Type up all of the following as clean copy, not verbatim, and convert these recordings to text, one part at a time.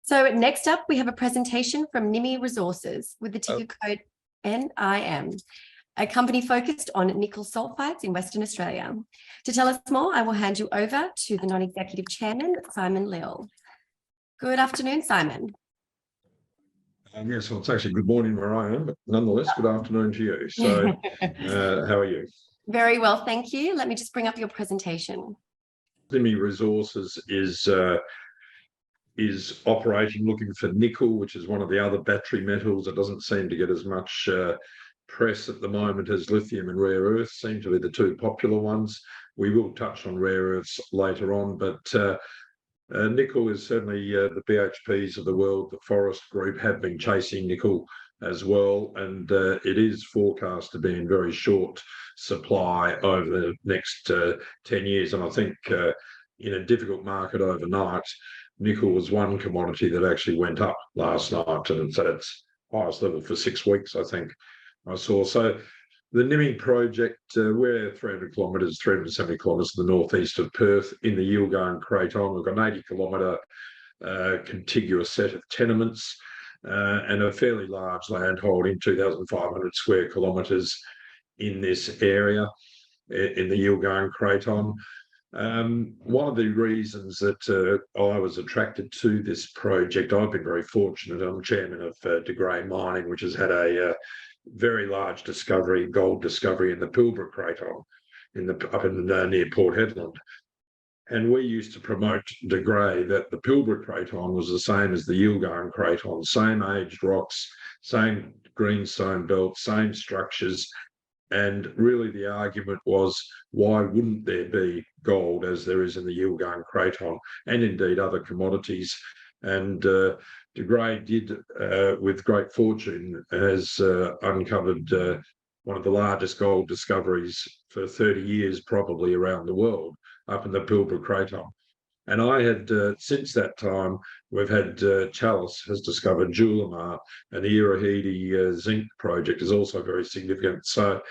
So next up, we have a presentation from Nimy Resources with the ticker code NIM, a company focused on nickel sulphides in Western Australia. To tell us more, I will hand you over to the non-executive chairman, Simon Lill. Good afternoon, Simon. Yes, well, it's actually good morning where I am, but nonetheless, good afternoon to you. So, how are you? Very well, thank you. Let me just bring up your presentation. Nimy Resources is operating looking for nickel, which is one of the other battery metals that doesn't seem to get as much press at the moment as lithium and rare earths seem to be the two popular ones. We will touch on rare earths later on, but nickel is certainly the BHPs of the world. The Forest Group have been chasing nickel as well, and it is forecast to be in very short supply over the next 10 years. And I think in a difficult market overnight, nickel was one commodity that actually went up last night, and it's at its highest level for 6 weeks, I think I saw. So the Nimy project, we're 370 kilometres to the northeast of Perth in the Yilgarn Craton. We've got an 80-kilometre contiguous set of tenements and a fairly large landholding, 2,500 square kilometres in this area in the Yilgarn Craton. One of the reasons that I was attracted to this project, I've been very fortunate. I'm chairman of De Grey Mining, which has had a very large discovery, gold discovery in the Pilbara Craton, up in near Port Hedland. And we used to promote De Grey that the Pilbara Craton was the same as the Yilgarn Craton, same aged rocks, same greenstone belt, same structures. And really the argument was, why wouldn't there be gold as there is in the Yilgarn Craton, and indeed other commodities? And De Grey did, with great fortune, has uncovered one of the largest gold discoveries for 30 years probably around the world, up in the Pilbara Craton. And I had, since that time, we've had Chalice has discovered Julimar, and the Irahidi zinc project is also very significant. So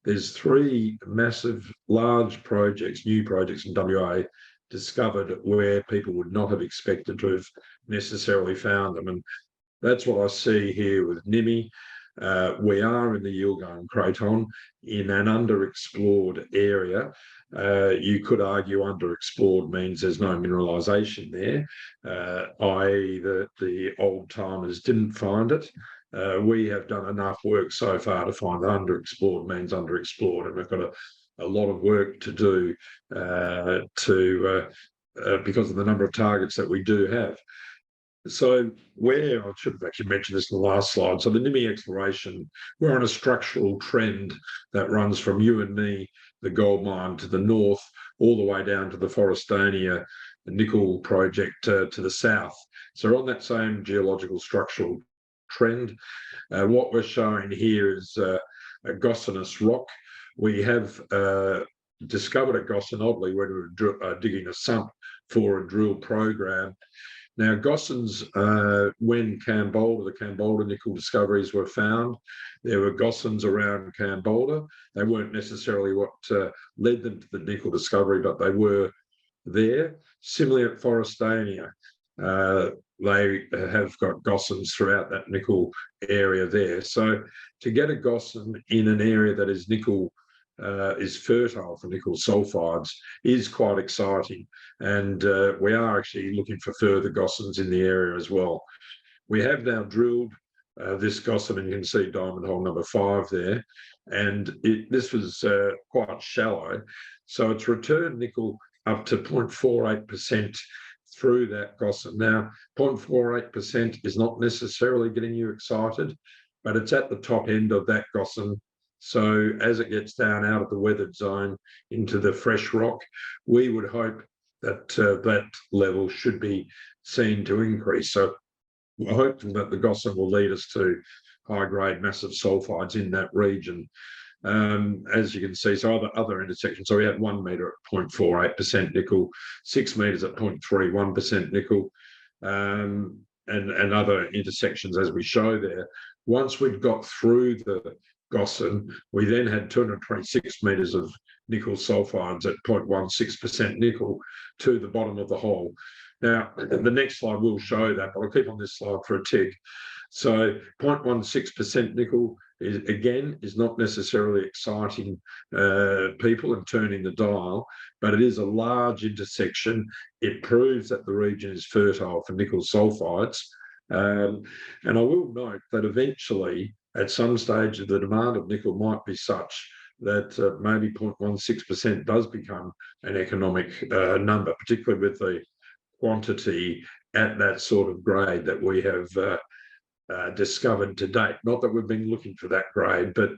there's 3 massive, large projects, new projects in WA, discovered where people would not have expected to have necessarily found them. And that's what I see here with Nimy. We are in the Yilgarn Craton in an underexplored area. You could argue underexplored means there's no mineralisation there, i.e. the old timers didn't find it. We have done enough work so far to find that underexplored means underexplored, and we've got a lot of work to do because of the number of targets that we do have. So I should have actually mentioned this in the last slide. So the Nimy exploration, we're on a structural trend that runs from you and me, the gold mine, to the north, all the way down to the Forestania, the nickel project to the south. So we're on that same geological structural trend. What we're showing here is a gossinous rock. We have discovered a gossin, oddly, when we were digging a sump for a drill program. Now, gossins, when the Cambolda nickel discoveries were found, there were gossins around Cambolda. They weren't necessarily what led them to the nickel discovery, but they were there. Similarly at Forestania, they have got gossins throughout that nickel area there. So to get a gossin in an area that is nickel, is fertile for nickel sulphides is quite exciting, and we are actually looking for further gossins in the area as well. We have now drilled this gossin, and you can see diamond hole number 5 there, and this was quite shallow, so it's returned nickel up to 0.48% through that gossin. Now 0.48% is not necessarily getting you excited, but it's at the top end of that gossin. So as it gets down out of the weathered zone into the fresh rock, we would hope that that level should be seen to increase. So we're hoping that the gossin will lead us to high-grade massive sulphides in that region. As you can see, so other intersections. So we had 1 metre at 0.48% nickel, 6 metres at 0.31% nickel, and other intersections as we show there. Once we'd got through the gossin, we then had 226 metres of nickel sulphides at 0.16% nickel to the bottom of the hole. Now, the next slide will show that, but I'll keep on this slide for a tick. So 0.16% nickel is not necessarily exciting people and turning the dial, but it is a large intersection. It proves that the region is fertile for nickel sulphides. And I will note that eventually, at some stage, the demand of nickel might be such that maybe 0.16% does become an economic number, particularly with the quantity at that sort of grade that we have discovered to date. Not that we've been looking for that grade, but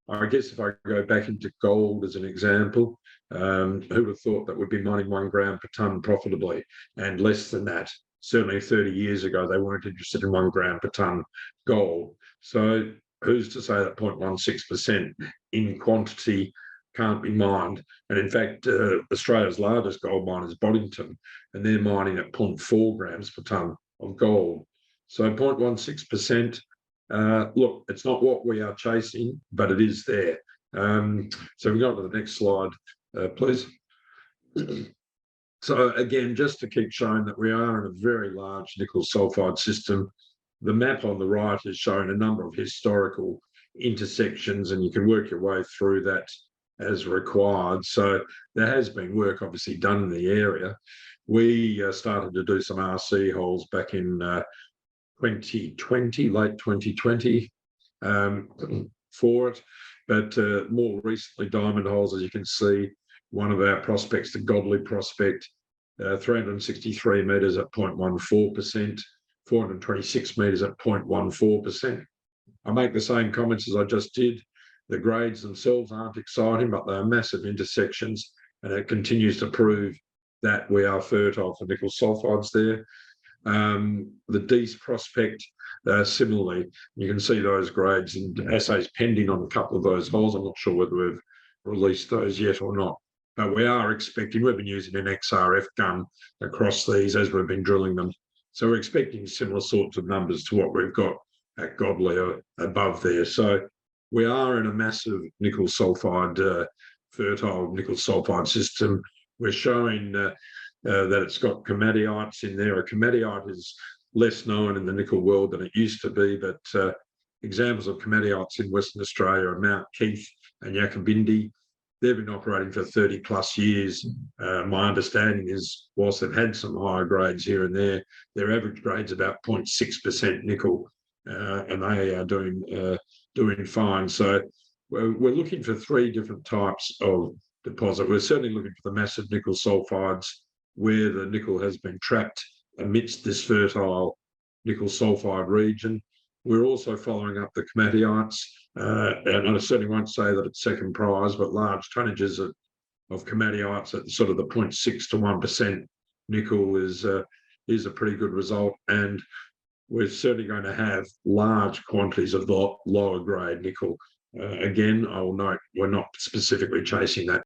I guess if I go back into gold as an example, who would have thought that we'd be mining 1 gram per tonne profitably, and less than that? Certainly 30 years ago, they weren't interested in 1 gram per tonne gold. So who's to say that 0.16% in quantity can't be mined? And in fact, Australia's largest gold mine is Boddington, and they're mining at 0.4 grams per tonne of gold. So 0.16%, look, it's not what we are chasing, but it is there. So we go to the next slide, please. So again, just to keep showing that we are in a very large nickel sulphide system, the map on the right is showing a number of historical intersections, and you can work your way through that as required. So there has been work obviously done in the area. We started to do some RC holes back in 2020, late 2020 for it, but more recently diamond holes, as you can see. One of our prospects, the Godley prospect, 363 metres at 0.14%, 426 metres at 0.14%. I make the same comments as I just did. The grades themselves aren't exciting, but they are massive intersections, and it continues to prove that we are fertile for nickel sulphides there. The Dease prospect, similarly, you can see those grades and assays pending on a couple of those holes. I'm not sure whether we've released those yet or not, but we are expecting, we've been using an XRF gun across these as we've been drilling them. So we're expecting similar sorts of numbers to what we've got at Godley or above there. So we are in a massive nickel sulphide, fertile nickel sulphide system. We're showing that it's got komatiites in there. A komatiite is less known in the nickel world than it used to be, but examples of komatiites in Western Australia are Mount Keith and Yakabindi. They've been operating for 30 plus years. My understanding is, whilst they've had some higher grades here and there, their average grade's about 0.6% nickel, and they are doing fine. So we're looking for 3 different types of deposit. We're certainly looking for the massive nickel sulphides where the nickel has been trapped amidst this fertile nickel sulphide region. We're also following up the komatiites, and I certainly won't say that it's second prize, but large tonnages of komatiites at sort of the 0.6 to 1% nickel is a pretty good result. And we're certainly going to have large quantities of the lower grade nickel. Again, I will note we're not specifically chasing that.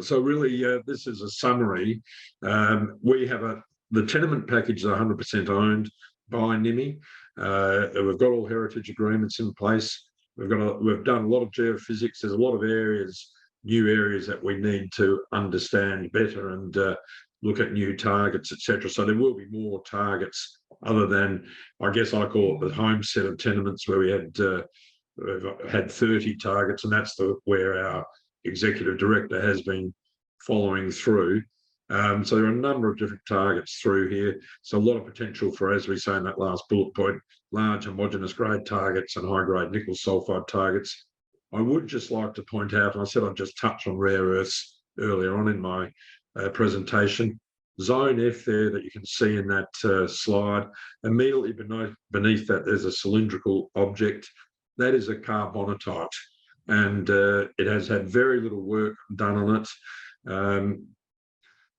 So really, this is a summary. We have the tenement package is 100% owned by Nimy. We've got all heritage agreements in place. We've done a lot of geophysics. There's a lot of areas, new areas that we need to understand better and look at new targets, etc. So there will be more targets other than, I guess I call it the home set of tenements, where we've had 30 targets, and that's where our executive director has been following through. So there are a number of different targets through here. So a lot of potential for, as we say in that last bullet point, large homogeneous grade targets and high grade nickel sulphide targets. I would just like to point out, and I said I'd just touch on rare earths earlier on in my presentation. Zone F there that you can see in that slide, immediately beneath that there's a cylindrical object. That is a carbonatite, and it has had very little work done on it.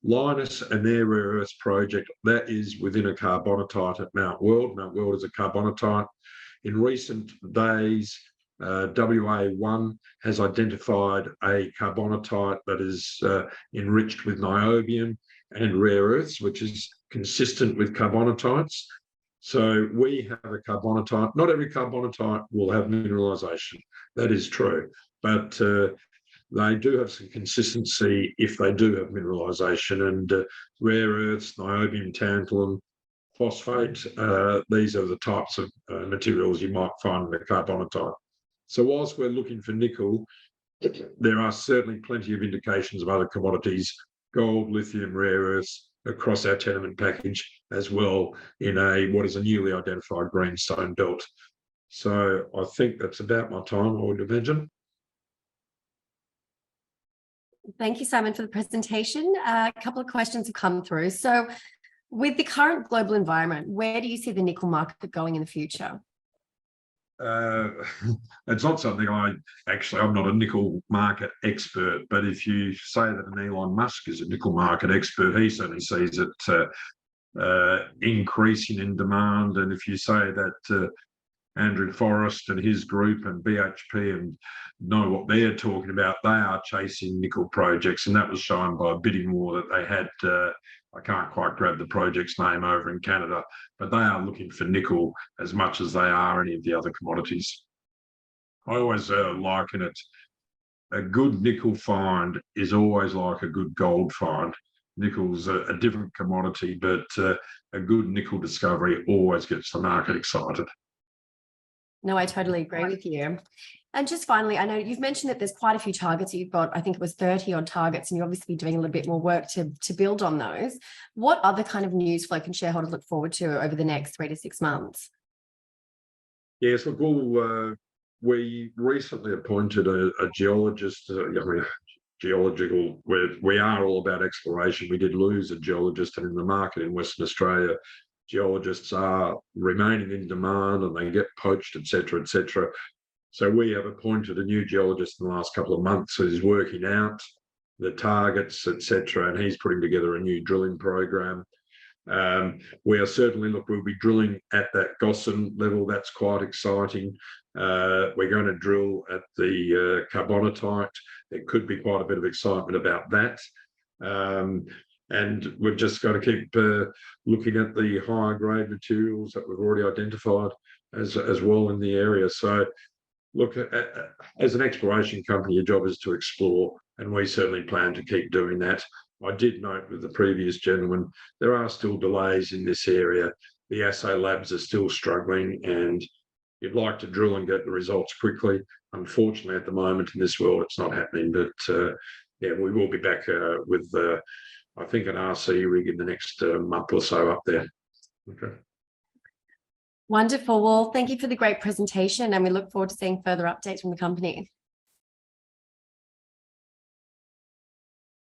Lynas and their rare earths project, that is within a carbonatite at Mount Weld. Mount Weld is a carbonatite. In recent days, WA1 has identified a carbonatite that is enriched with niobium and rare earths, which is consistent with carbonatites. So we have a carbonatite. Not every carbonatite will have mineralisation. That is true. But they do have some consistency if they do have mineralisation, and rare earths, niobium, tantalum, phosphate, these are the types of materials you might find in the carbonatite. So whilst we're looking for nickel, there are certainly plenty of indications of other commodities, gold, lithium, rare earths, across our tenement package as well in what is a newly identified greenstone belt. So I think that's about my time, I would imagine. Thank you, Simon, for the presentation. A couple of questions have come through. So with the current global environment, where do you see the nickel market going in the future? It's not something I'm not a nickel market expert, but if you say that an Elon Musk is a nickel market expert, he certainly sees it increasing in demand. And if you say that Andrew Forrest and his group and BHP and know what they're talking about, they are chasing nickel projects, and that was shown by a bidding war that they had. I can't quite grab the project's name over in Canada, but they are looking for nickel as much as they are any of the other commodities. I always liken it, a good nickel find is always like a good gold find. Nickel's a different commodity, but a good nickel discovery always gets the market excited. No, I totally agree with you. And just finally, I know you've mentioned that there's quite a few targets. You've got, I think it was 30 odd targets, and you're obviously doing a little bit more work to build on those. What other kind of news flow can shareholders look forward to over the next 3 to 6 months? Yes, look, we recently appointed a geologist, geological, we are all about exploration. We did lose a geologist, and in the market in Western Australia, geologists are remaining in demand and they get poached, etc., etc. So we have appointed a new geologist in the last couple of months who's working out the targets, etc., and he's putting together a new drilling program. We are certainly, we'll be drilling at that Gossan level. That's quite exciting. We're going to drill at the carbonatite. There could be quite a bit of excitement about that. And we've just got to keep looking at the higher grade materials that we've already identified as well in the area. So look, as an exploration company, your job is to explore, and we certainly plan to keep doing that. I did note with the previous gentleman, there are still delays in this area. The assay labs are still struggling, and you'd like to drill and get the results quickly. Unfortunately, at the moment in this world, it's not happening. But yeah, we will be back with I think an RC rig in the next month or so up there. Okay. Wonderful. Well, thank you for the great presentation, and we look forward to seeing further updates from the company.